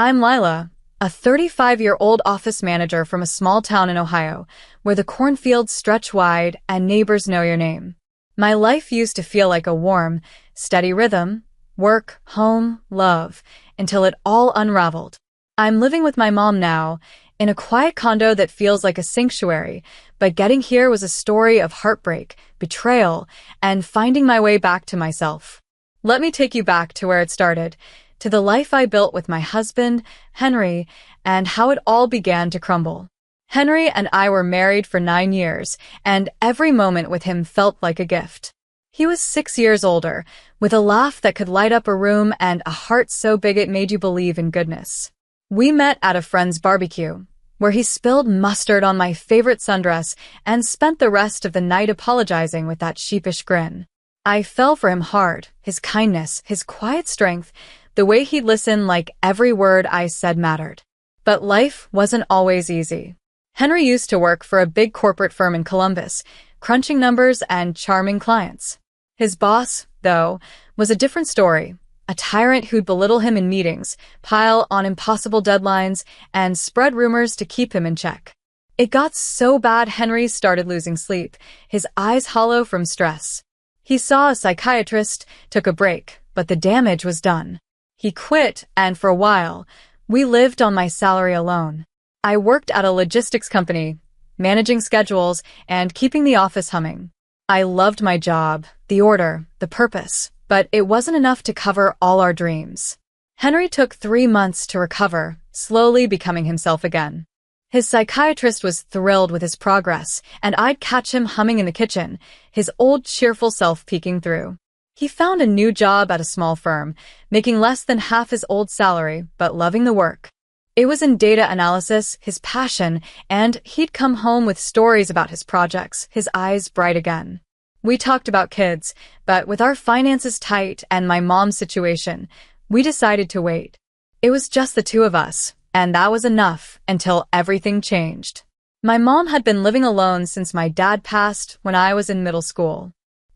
I'm Lila, a 35-year-old office manager from a small town in Ohio, where the cornfields stretch wide and neighbors know your name. My life used to feel like a warm, steady rhythm: work, home, love, until it all unraveled. I'm living with my mom now, in a quiet condo that feels like a sanctuary, but getting here was a story of heartbreak, betrayal, and finding my way back to myself. Let me take you back to where it started, to the life I built with my husband, Henry, and how it all began to crumble. Henry and I were married for 9 years, and every moment with him felt like a gift. He was 6 years older, with a laugh that could light up a room and a heart so big it made you believe in goodness. We met at a friend's barbecue, where he spilled mustard on my favorite sundress and spent the rest of the night apologizing with that sheepish grin. I fell for him hard: his kindness, his quiet strength, the way he'd listen like every word I said mattered. But life wasn't always easy. Henry used to work for a big corporate firm in Columbus, crunching numbers and charming clients. His boss, though, was a different story: a tyrant who'd belittle him in meetings, pile on impossible deadlines, and spread rumors to keep him in check. It got so bad Henry started losing sleep, his eyes hollow from stress. He saw a psychiatrist, took a break, but the damage was done. He quit, and for a while, we lived on my salary alone. I worked at a logistics company, managing schedules and keeping the office humming. I loved my job, the order, the purpose, but it wasn't enough to cover all our dreams. Henry took 3 months to recover, slowly becoming himself again. His psychiatrist was thrilled with his progress, and I'd catch him humming in the kitchen, his old cheerful self peeking through. He found a new job at a small firm, making less than half his old salary, but loving the work. It was in data analysis, his passion, and he'd come home with stories about his projects, his eyes bright again. We talked about kids, but with our finances tight and my mom's situation, we decided to wait. It was just the two of us, and that was enough until everything changed. My mom had been living alone since my dad passed when I was in middle school.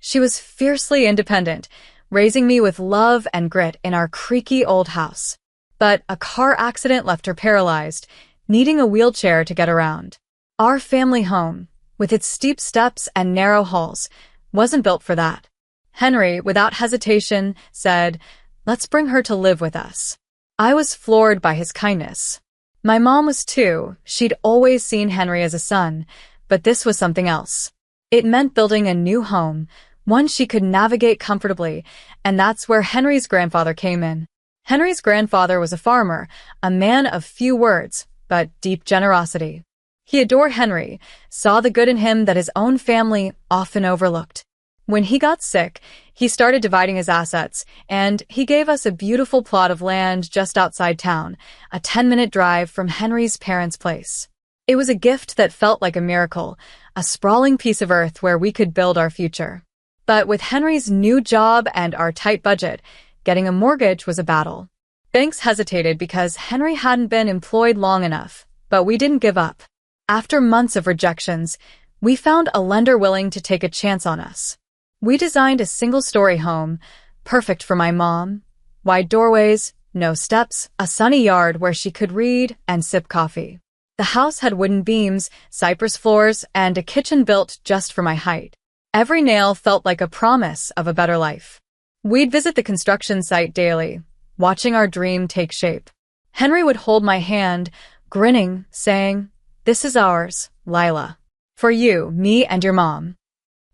She was fiercely independent, raising me with love and grit in our creaky old house. But a car accident left her paralyzed, needing a wheelchair to get around. Our family home, with its steep steps and narrow halls, wasn't built for that. Henry, without hesitation, said, "Let's bring her to live with us." I was floored by his kindness. My mom was too. She'd always seen Henry as a son, but this was something else. It meant building a new home, one she could navigate comfortably, and that's where Henry's grandfather came in. Henry's grandfather was a farmer, a man of few words, but deep generosity. He adored Henry, saw the good in him that his own family often overlooked. When he got sick, he started dividing his assets, and he gave us a beautiful plot of land just outside town, a 10-minute drive from Henry's parents' place. It was a gift that felt like a miracle, a sprawling piece of earth where we could build our future. But with Henry's new job and our tight budget, getting a mortgage was a battle. Banks hesitated because Henry hadn't been employed long enough, but we didn't give up. After months of rejections, we found a lender willing to take a chance on us. We designed a single-story home, perfect for my mom: wide doorways, no steps, a sunny yard where she could read and sip coffee. The house had wooden beams, cypress floors, and a kitchen built just for my height. Every nail felt like a promise of a better life. We'd visit the construction site daily, watching our dream take shape. Henry would hold my hand, grinning, saying, "This is ours, Lila. For you, me, and your mom."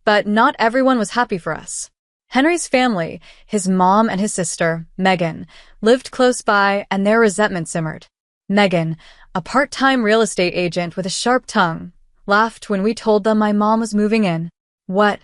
But not everyone was happy for us. Henry's family, his mom and his sister, Megan, lived close by, and their resentment simmered. Megan, a part-time real estate agent with a sharp tongue, laughed when we told them my mom was moving in. "What?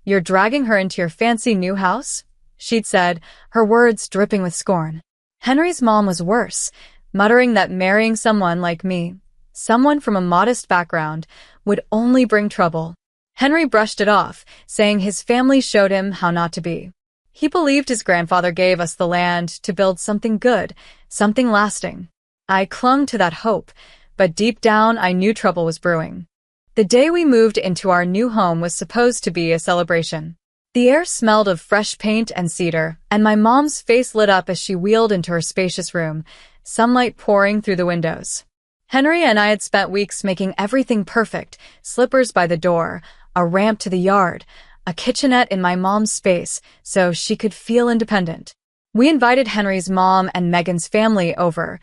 You're dragging her into your fancy new house?" she'd said, her words dripping with scorn. Henry's mom was worse, muttering that marrying someone like me, someone from a modest background, would only bring trouble. Henry brushed it off, saying his family showed him how not to be. He believed his grandfather gave us the land to build something good, something lasting. I clung to that hope, but deep down I knew trouble was brewing. The day we moved into our new home was supposed to be a celebration. The air smelled of fresh paint and cedar, and my mom's face lit up as she wheeled into her spacious room, sunlight pouring through the windows. Henry and I had spent weeks making everything perfect: slippers by the door, a ramp to the yard, a kitchenette in my mom's space so she could feel independent. We invited Henry's mom and Megan's family over,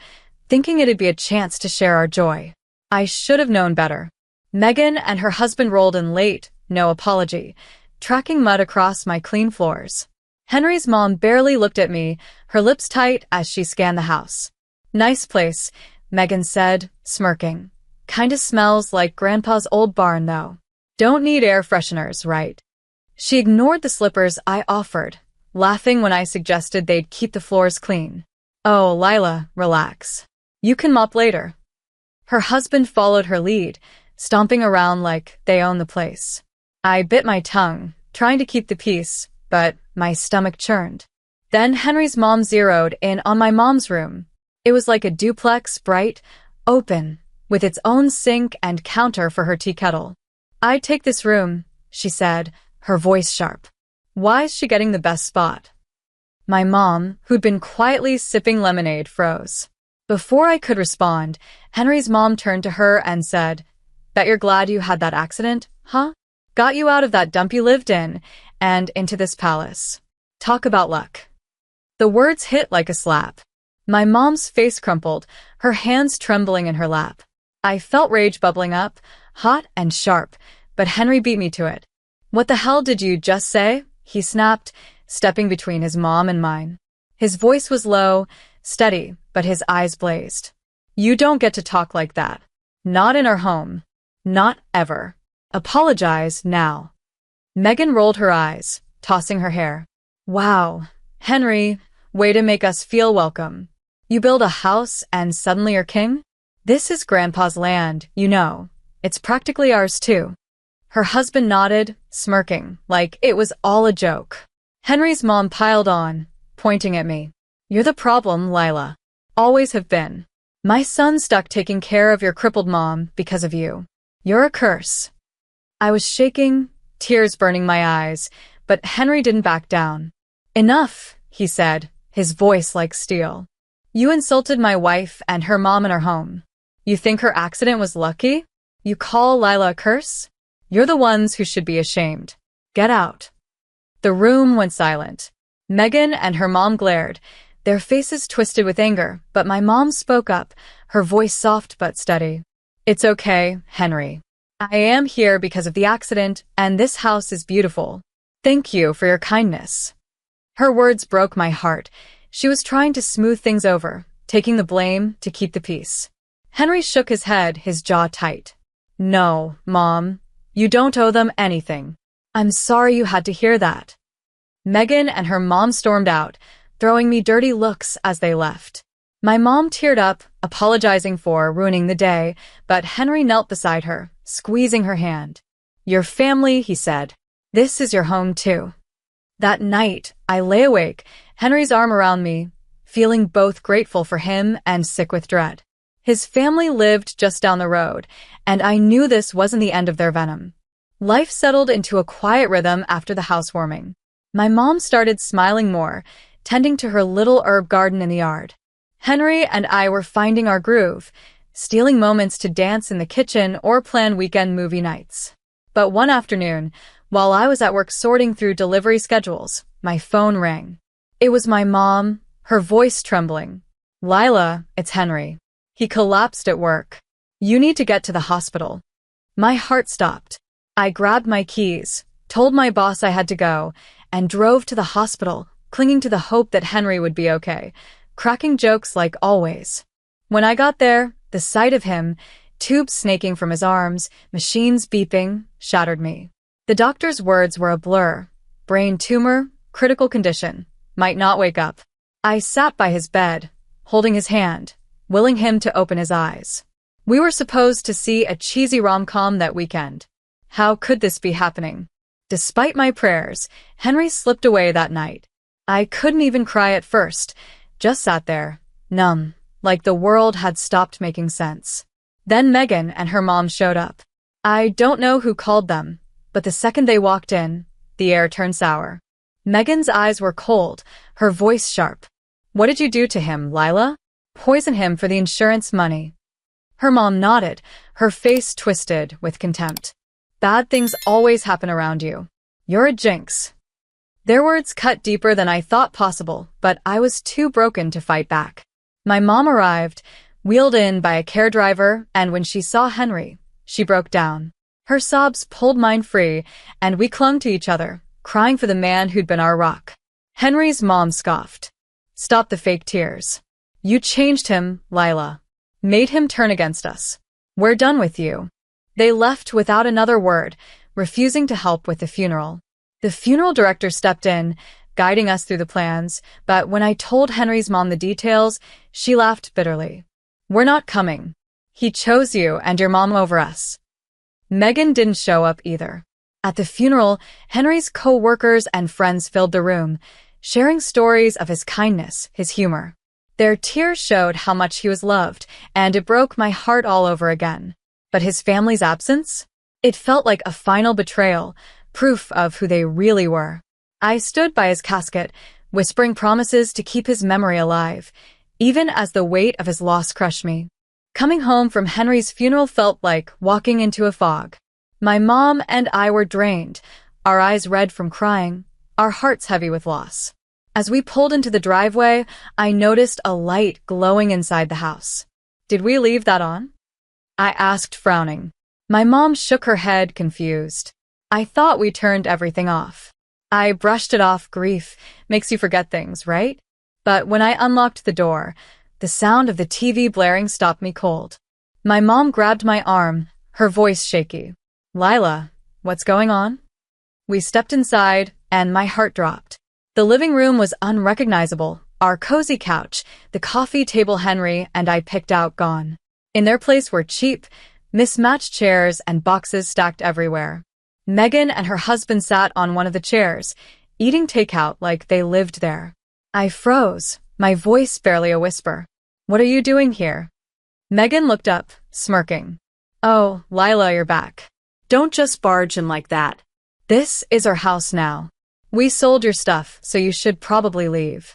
thinking it'd be a chance to share our joy. I should have known better. Megan and her husband rolled in late, no apology, tracking mud across my clean floors. Henry's mom barely looked at me, her lips tight as she scanned the house. "Nice place," Megan said, smirking. "Kinda smells like Grandpa's old barn, though. Don't need air fresheners, right?" She ignored the slippers I offered, laughing when I suggested they'd keep the floors clean. "Oh, Lila, relax. You can mop later." Her husband followed her lead, stomping around like they own the place. I bit my tongue, trying to keep the peace, but my stomach churned. Then Henry's mom zeroed in on my mom's room. It was like a duplex, bright, open, with its own sink and counter for her tea kettle. "I'd take this room," she said, her voice sharp. "Why's she getting the best spot?" My mom, who'd been quietly sipping lemonade, froze. Before I could respond, Henry's mom turned to her and said, "Bet you're glad you had that accident, huh? Got you out of that dump you lived in and into this palace. Talk about luck." The words hit like a slap. My mom's face crumpled, her hands trembling in her lap. I felt rage bubbling up, hot and sharp, but Henry beat me to it. "What the hell did you just say?" he snapped, stepping between his mom and mine. His voice was low, steady, but his eyes blazed. "You don't get to talk like that. Not in our home. Not ever. Apologize now." Megan rolled her eyes, tossing her hair. "Wow, Henry, way to make us feel welcome. You build a house and suddenly you're king? This is Grandpa's land, you know. It's practically ours too." Her husband nodded, smirking, like it was all a joke. Henry's mom piled on, pointing at me. "You're the problem, Lila. Always have been. My son's stuck taking care of your crippled mom because of you. You're a curse." I was shaking, tears burning my eyes, but Henry didn't back down. "Enough," he said, his voice like steel. "You insulted my wife and her mom in her home. You think her accident was lucky? You call Lila a curse? You're the ones who should be ashamed. Get out." The room went silent. Megan and her mom glared, their faces twisted with anger, but my mom spoke up, her voice soft but steady. "It's okay, Henry. I am here because of the accident, and this house is beautiful. Thank you for your kindness." Her words broke my heart. She was trying to smooth things over, taking the blame to keep the peace. Henry shook his head, his jaw tight. "No, Mom. You don't owe them anything. I'm sorry you had to hear that." Megan and her mom stormed out, throwing me dirty looks as they left. My mom teared up, apologizing for ruining the day, but Henry knelt beside her, squeezing her hand. "Your family," he said. "This is your home too." That night, I lay awake, Henry's arm around me, feeling both grateful for him and sick with dread. His family lived just down the road, and I knew this wasn't the end of their venom. Life settled into a quiet rhythm after the housewarming. My mom started smiling more, tending to her little herb garden in the yard. Henry and I were finding our groove, stealing moments to dance in the kitchen or plan weekend movie nights. But one afternoon, while I was at work sorting through delivery schedules, my phone rang. It was my mom, her voice trembling. "Lila, it's Henry. He collapsed at work. You need to get to the hospital." My heart stopped. I grabbed my keys, told my boss I had to go, and drove to the hospital, clinging to the hope that Henry would be okay, cracking jokes like always. When I got there, the sight of him, tubes snaking from his arms, machines beeping, shattered me. The doctor's words were a blur. Brain tumor, critical condition, might not wake up. I sat by his bed, holding his hand, willing him to open his eyes. We were supposed to see a cheesy rom-com that weekend. How could this be happening? Despite my prayers, Henry slipped away that night. I couldn't even cry at first, just sat there, numb, like the world had stopped making sense. Then Megan and her mom showed up. I don't know who called them, but the second they walked in, the air turned sour. Megan's eyes were cold, her voice sharp. "What did you do to him, Lila?" Poison him for the insurance money. Her mom nodded, her face twisted with contempt. Bad things always happen around you. You're a jinx. Their words cut deeper than I thought possible, but I was too broken to fight back. My mom arrived, wheeled in by a care driver, and when she saw Henry, she broke down. Her sobs pulled mine free, and we clung to each other, crying for the man who'd been our rock. Henry's mom scoffed. Stop the fake tears. You changed him, Lila. Made him turn against us. We're done with you. They left without another word, refusing to help with the funeral. The funeral director stepped in, guiding us through the plans, but when I told Henry's mom the details, she laughed bitterly. We're not coming. He chose you and your mom over us. Megan didn't show up either. At the funeral, Henry's co-workers and friends filled the room, sharing stories of his kindness, his humor. Their tears showed how much he was loved, and it broke my heart all over again. But his family's absence? It felt like a final betrayal, proof of who they really were. I stood by his casket, whispering promises to keep his memory alive, even as the weight of his loss crushed me. Coming home from Henry's funeral felt like walking into a fog. My mom and I were drained, our eyes red from crying, our hearts heavy with loss. As we pulled into the driveway, I noticed a light glowing inside the house. Did we leave that on? I asked, frowning. My mom shook her head, confused. I thought we turned everything off. I brushed it off. Grief makes you forget things, right? But when I unlocked the door, the sound of the TV blaring stopped me cold. My mom grabbed my arm, her voice shaky. Lila, what's going on? We stepped inside, and my heart dropped. The living room was unrecognizable. Our cozy couch, the coffee table Henry and I picked out gone. In their place were cheap, mismatched chairs and boxes stacked everywhere. Megan and her husband sat on one of the chairs, eating takeout like they lived there. I froze, my voice barely a whisper. What are you doing here? Megan looked up, smirking. Oh, Lila, you're back. Don't just barge in like that. This is our house now. We sold your stuff, so you should probably leave.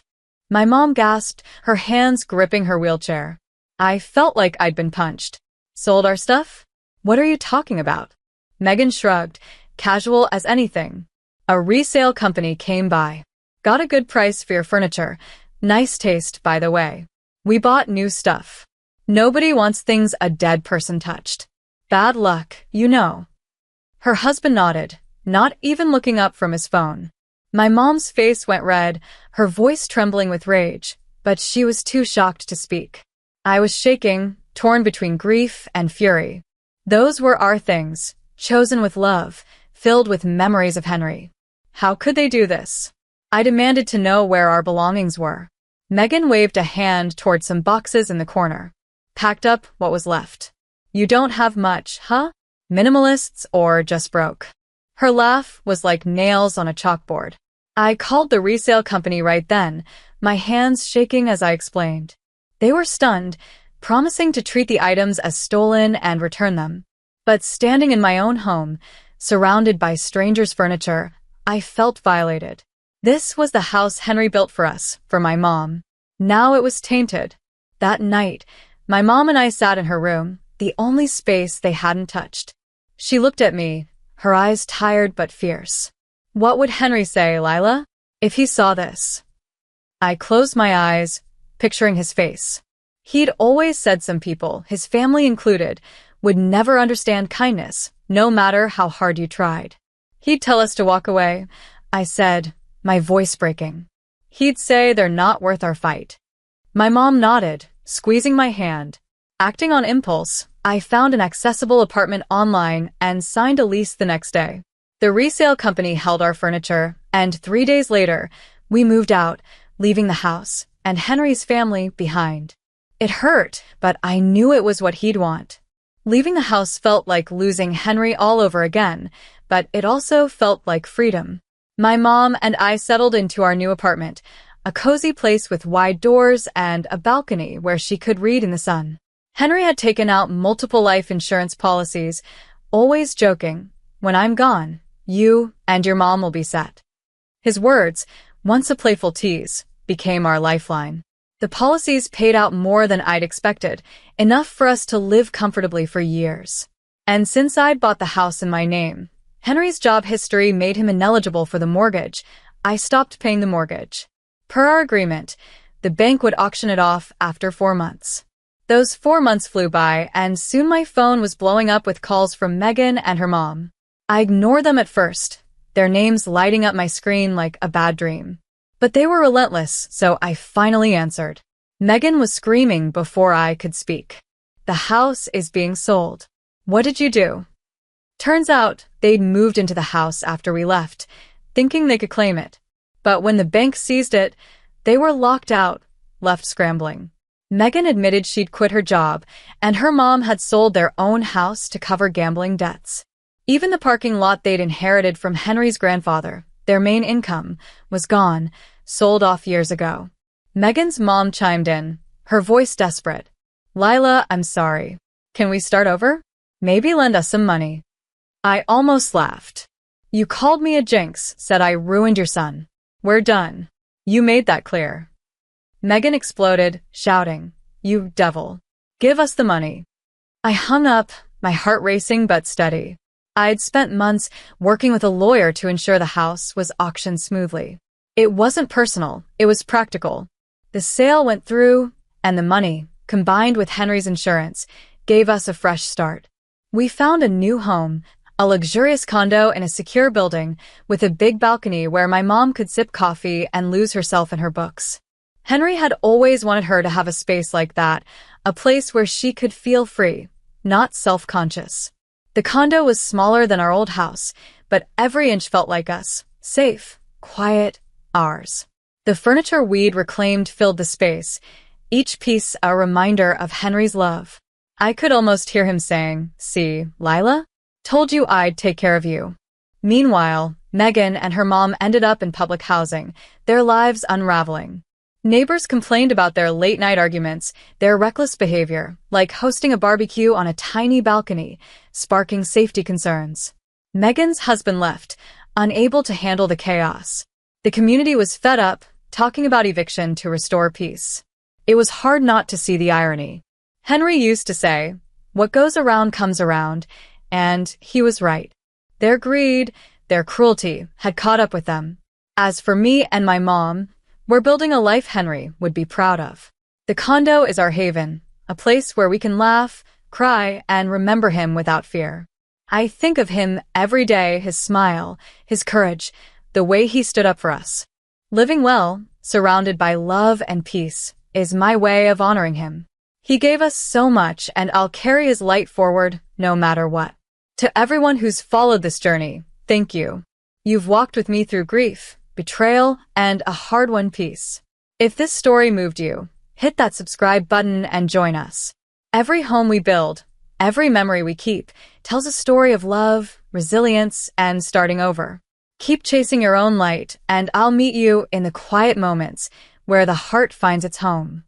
My mom gasped, her hands gripping her wheelchair. I felt like I'd been punched. Sold our stuff? What are you talking about? Megan shrugged, casual as anything. A resale company came by. Got a good price for your furniture. Nice taste, by the way. We bought new stuff. Nobody wants things a dead person touched. Bad luck, you know. Her husband nodded, not even looking up from his phone. My mom's face went red, her voice trembling with rage, but she was too shocked to speak. I was shaking, torn between grief and fury. Those were our things, chosen with love, filled with memories of Henry. How could they do this? I demanded to know where our belongings were. Megan waved a hand toward some boxes in the corner. Packed up what was left. You don't have much, huh? Minimalists or just broke? Her laugh was like nails on a chalkboard. I called the resale company right then, my hands shaking as I explained. They were stunned, promising to treat the items as stolen and return them. But standing in my own home, surrounded by strangers' furniture, I felt violated. This was the house Henry built for us, for my mom. Now it was tainted. That night, my mom and I sat in her room, the only space they hadn't touched. She looked at me, her eyes tired but fierce. What would Henry say, Lila, if he saw this? I closed my eyes, picturing his face. He'd always said some people, his family included, would never understand kindness, no matter how hard you tried. He'd tell us to walk away, I said, my voice breaking. He'd say they're not worth our fight. My mom nodded, squeezing my hand. Acting on impulse, I found an accessible apartment online and signed a lease the next day. The resale company held our furniture, and 3 days later, we moved out, leaving the house and Henry's family behind. It hurt, but I knew it was what he'd want. Leaving the house felt like losing Henry all over again, but it also felt like freedom. My mom and I settled into our new apartment, a cozy place with wide doors and a balcony where she could read in the sun. Henry had taken out multiple life insurance policies, always joking, when I'm gone, you and your mom will be set. His words, once a playful tease, became our lifeline. The policies paid out more than I'd expected, enough for us to live comfortably for years. And since I'd bought the house in my name, Henry's job history made him ineligible for the mortgage. I stopped paying the mortgage. Per our agreement, the bank would auction it off after 4 months. Those 4 months flew by, and soon my phone was blowing up with calls from Megan and her mom. I ignored them at first, their names lighting up my screen like a bad dream. But they were relentless, so I finally answered. Megan was screaming before I could speak. The house is being sold. What did you do? Turns out, they'd moved into the house after we left, thinking they could claim it. But when the bank seized it, they were locked out, left scrambling. Megan admitted she'd quit her job, and her mom had sold their own house to cover gambling debts. Even the parking lot they'd inherited from Henry's grandfather, their main income, was gone, sold off years ago. Megan's mom chimed in, her voice desperate. Lila, I'm sorry. Can we start over? Maybe lend us some money. I almost laughed. You called me a jinx, said I ruined your son. We're done. You made that clear. Megan exploded, shouting, You devil. Give us the money. I hung up, my heart racing but steady. I'd spent months working with a lawyer to ensure the house was auctioned smoothly. It wasn't personal, it was practical. The sale went through, and the money, combined with Henry's insurance, gave us a fresh start. We found a new home, a luxurious condo in a secure building with a big balcony where my mom could sip coffee and lose herself in her books. Henry had always wanted her to have a space like that, a place where she could feel free, not self-conscious. The condo was smaller than our old house, but every inch felt like us, safe, quiet, ours. The furniture we'd reclaimed filled the space, each piece a reminder of Henry's love. I could almost hear him saying, See, Lila? Told you I'd take care of you. Meanwhile, Megan and her mom ended up in public housing, their lives unraveling. Neighbors complained about their late-night arguments, their reckless behavior, like hosting a barbecue on a tiny balcony, sparking safety concerns. Megan's husband left, unable to handle the chaos. The community was fed up, talking about eviction to restore peace. It was hard not to see the irony. Henry used to say, What goes around comes around, and he was right. Their greed, their cruelty, had caught up with them. As for me and my mom, we're building a life Henry would be proud of. The condo is our haven, a place where we can laugh, cry, and remember him without fear. I think of him every day, his smile, his courage, the way he stood up for us. Living well, surrounded by love and peace, is my way of honoring him. He gave us so much, and I'll carry his light forward, no matter what. To everyone who's followed this journey, thank you. You've walked with me through grief, betrayal, and a hard-won peace. If this story moved you, hit that subscribe button and join us. Every home we build, every memory we keep, tells a story of love, resilience, and starting over. Keep chasing your own light, and I'll meet you in the quiet moments where the heart finds its home.